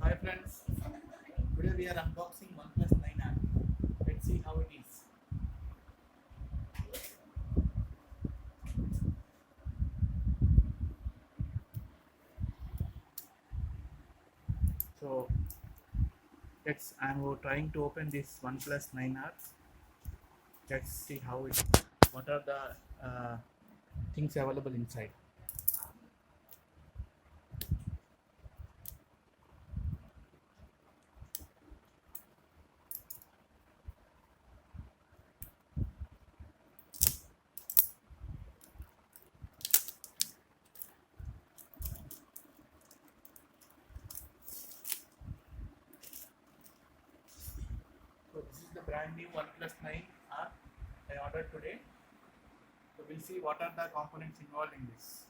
Hi friends, today we are unboxing OnePlus 9R. Let's see how it is. So I'm trying to open this OnePlus 9R. Let's see what are the things available inside. So this is the brand new OnePlus 9R I ordered today. So we'll see what are the components involved in this.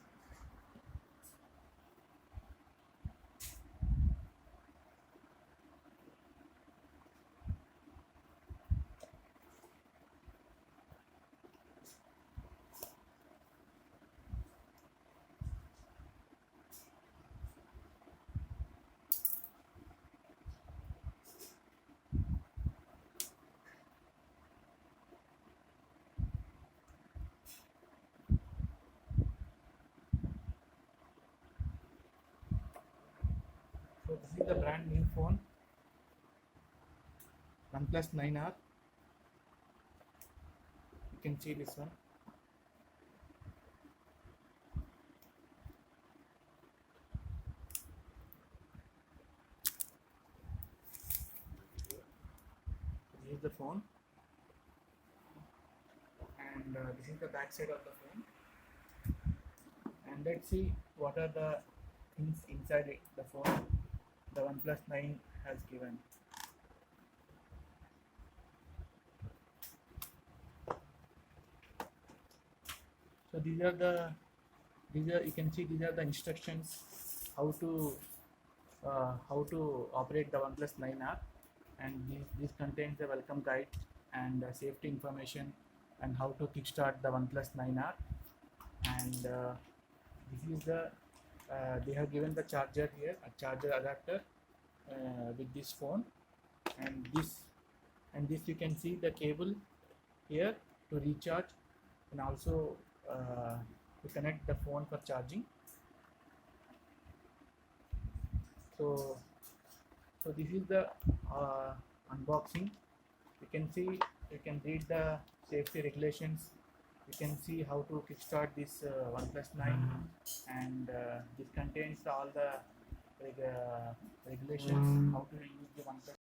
So this is the brand new phone OnePlus 9R. You can see this one. This is the phone, and this is the back side of the phone. And let's see what are the things inside the phone the OnePlus 9 has given. So you can see these are the instructions how to operate the OnePlus 9R, and this contains the welcome guide and safety information and how to kickstart the OnePlus 9R. And this is the they have given the charger here, a charger adapter with this phone, and this you can see the cable here to recharge, and also to connect the phone for charging. So this is the unboxing. You can read the safety regulations. You can see how to kickstart this OnePlus 9, and this contains all the regulations how to use the OnePlus